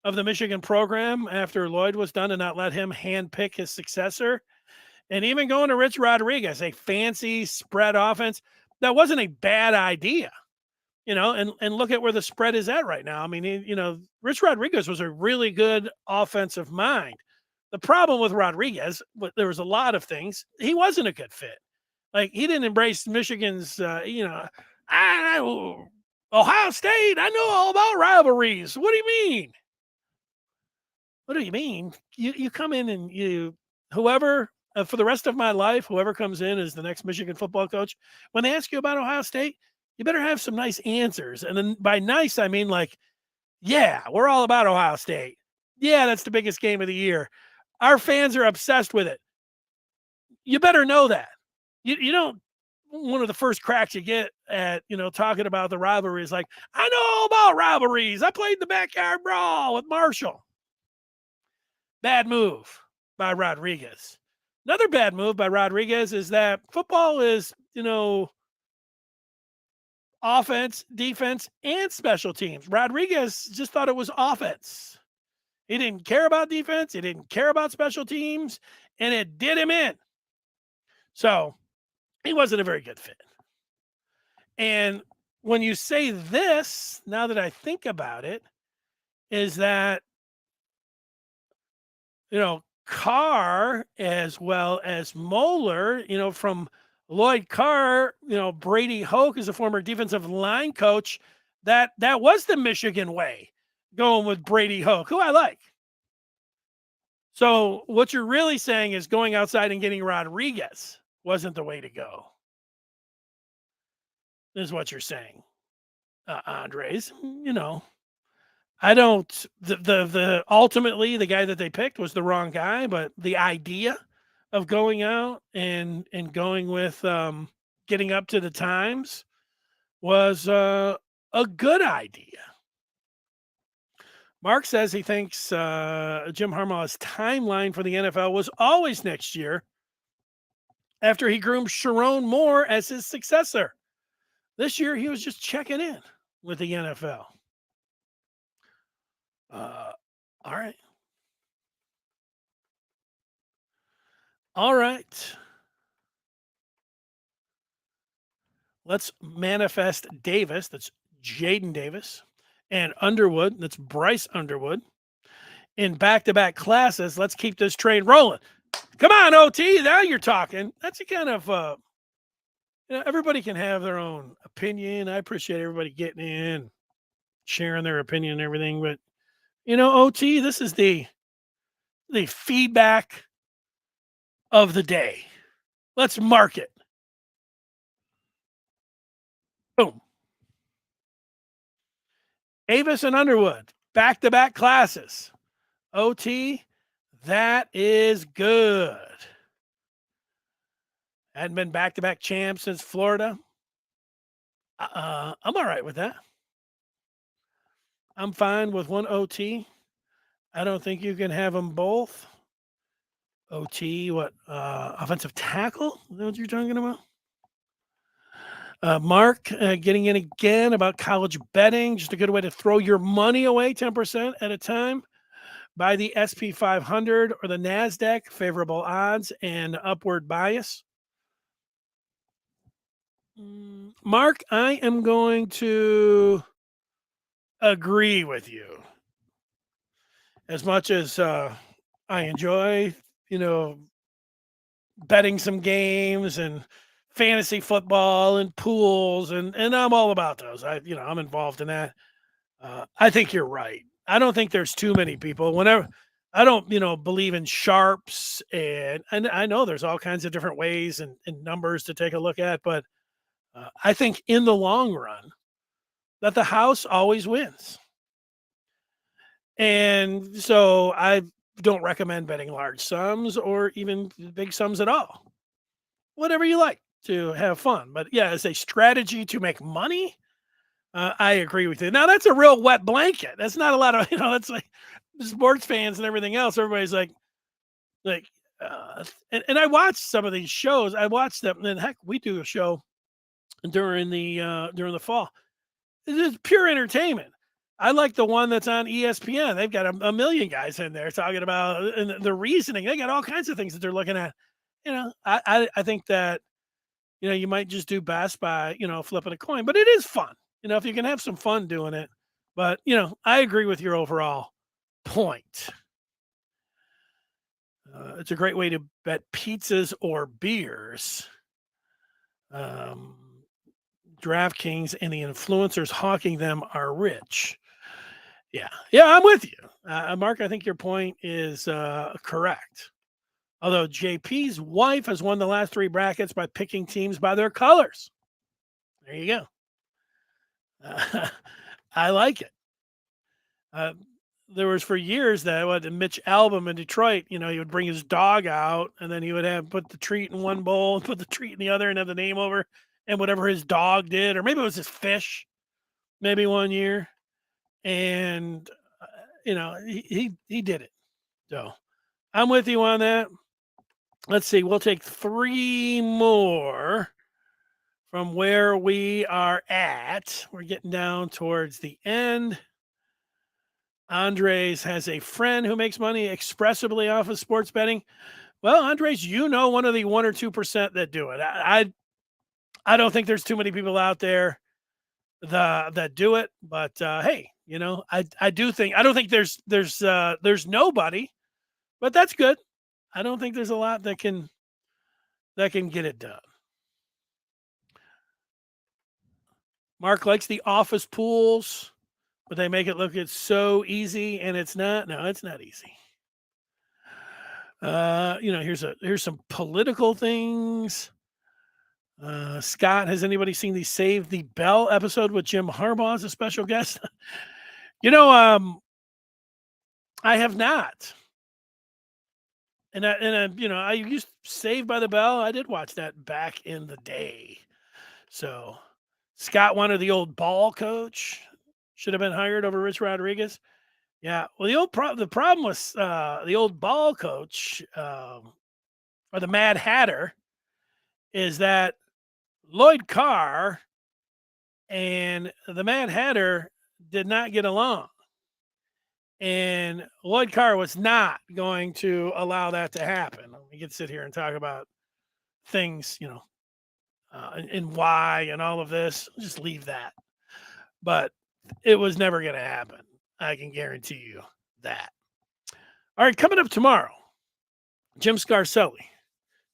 of the Michigan program after Lloyd was done and not let him handpick his successor, and even going to Rich Rodriguez, a fancy spread offense, that wasn't a bad idea. And look at where the spread is at right now. I mean, Rich Rodriguez was a really good offensive mind. The problem with Rodriguez, there was a lot of things. He wasn't a good fit. Like, he didn't embrace Michigan's, Ohio State. I know all about rivalries. What do you mean? What do you mean? You come in and whoever, for the rest of my life, whoever comes in as the next Michigan football coach, when they ask you about Ohio State, you better have some nice answers. And then by nice, I mean like, yeah, we're all about Ohio State. Yeah, that's the biggest game of the year. Our fans are obsessed with it. You better know that. You don't, one of the first cracks you get at, talking about the rivalry is like, I know all about rivalries. I played the backyard brawl with Marshall. Bad move by Rodriguez. Another bad move by Rodriguez is that football is, offense, defense, and special teams. Rodriguez just thought it was offense. He didn't care about defense. He didn't care about special teams, and it did him in. So he wasn't a very good fit. And when you say this, now that I think about it, is that, Carr as well as Moeller, from Lloyd Carr, Brady Hoke is a former defensive line coach. That was the Michigan way, going with Brady Hoke, who I like. So what you're really saying is going outside and getting Rodriguez wasn't the way to go. Is what you're saying, Andres. I don't. The ultimately the guy that they picked was the wrong guy, but the idea of going out and going with getting up to the times was a good idea. Mark says he thinks Jim Harbaugh's timeline for the NFL was always next year after he groomed Sharon Moore as his successor. This year, he was just checking in with the NFL. All right. All right. Let's manifest Davis. That's Jaden Davis. And Underwood. That's Bryce Underwood. In back-to-back classes, let's keep this train rolling. Come on, OT. Now you're talking. That's a kind of, everybody can have their own opinion. I appreciate everybody getting in, sharing their opinion and everything. But, OT, this is the feedback of the day. Let's mark it. Boom. Davis and Underwood, back-to-back classes. OT, that is good. Hadn't been back-to-back champs since Florida. I'm all right with that. I'm fine with one OT. I don't think you can have them both. OT, what? Offensive tackle? Is that what you're talking about? Mark getting in again about college betting. Just a good way to throw your money away 10% at a time. Buy the SP 500 or the NASDAQ, favorable odds and upward bias. Mark, I am going to agree with you. As much as I enjoy, betting some games and fantasy football and pools, and I'm all about those. I'm involved in that. I think you're right. I don't think there's too many people. Whenever I don't, believe in sharps, and I know there's all kinds of different ways and numbers to take a look at, but I think in the long run that the house always wins. And so I don't recommend betting large sums or even big sums at all. Whatever you like to have fun. But yeah, as a strategy to make money, I agree with you. Now that's a real wet blanket. That's not a lot of, that's like sports fans and everything else. Everybody's like, and I watched some of these shows. I watched them, and heck, we do a show during the fall. It's just pure entertainment. I like the one that's on ESPN. They've got a million guys in there talking about and the reasoning. They got all kinds of things that they're looking at. I think that you might just do best by flipping a coin, but it is fun. If you can have some fun doing it. But I agree with your overall point. It's a great way to bet pizzas or beers. DraftKings and the influencers hawking them are rich. Yeah, I'm with you, Mark. I think your point is correct. Although JP's wife has won the last 3 brackets by picking teams by their colors. There you go. I like it. There was for years that Mitch Albom in Detroit, he would bring his dog out and then he would put the treat in one bowl and put the treat in the other and have the name over and whatever his dog did, or maybe it was his fish, maybe one year. And, he did it. So I'm with you on that. Let's see. We'll take 3 more from where we are at. We're getting down towards the end. Andres has a friend who makes money expressively off of sports betting. Well, Andres, one of the 1 or 2% that do it. I don't think there's too many people out there that do it, but hey, I do think I don't think there's nobody, but that's good. I don't think there's a lot that can get it done. Mark likes the office pools, but they make it look it's so easy, and it's not. No, it's not easy. Here's some political things. Scott, has anybody seen the Save the Bell episode with Jim Harbaugh as a special guest? I have not. And I used Saved by the Bell. I did watch that back in the day. So Scott wanted the old ball coach. Should have been hired over Rich Rodriguez. Yeah. Well, the problem was the old ball coach or the Mad Hatter is that Lloyd Carr and the Mad Hatter did not get along. And Lloyd Carr was not going to allow that to happen. We could sit here and talk about things, and why and all of this. Just leave that. But it was never going to happen. I can guarantee you that. All right, coming up tomorrow, Jim Scarcelli.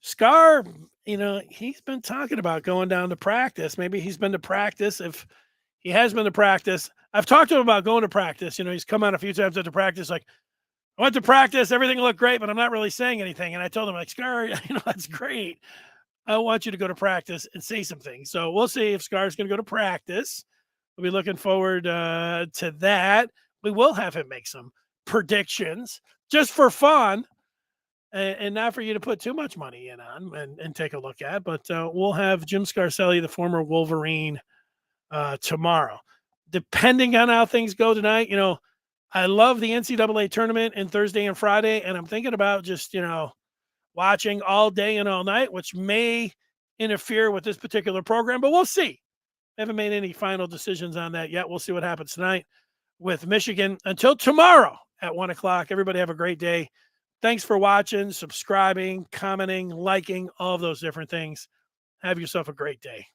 Scar, he's been talking about going down to practice. Maybe he's been to practice. If he has been to practice, I've talked to him about going to practice. He's come out a few times after practice, like, I went to practice, everything looked great, but I'm not really saying anything. And I told him, like, Scar, that's great. I want you to go to practice and say some things. So we'll see if Scar's going to go to practice. We'll be looking forward to that. We will have him make some predictions just for fun and not for you to put too much money in on and take a look at. But we'll have Jim Scarcelli, the former Wolverine, tomorrow. Depending on how things go tonight, I love the NCAA tournament and Thursday and Friday, and I'm thinking about just, watching all day and all night, which may interfere with this particular program, but we'll see. Haven't made any final decisions on that yet. We'll see what happens tonight with Michigan. Until tomorrow at 1 o'clock, everybody have a great day. Thanks for watching, subscribing, commenting, liking, all of those different things. Have yourself a great day.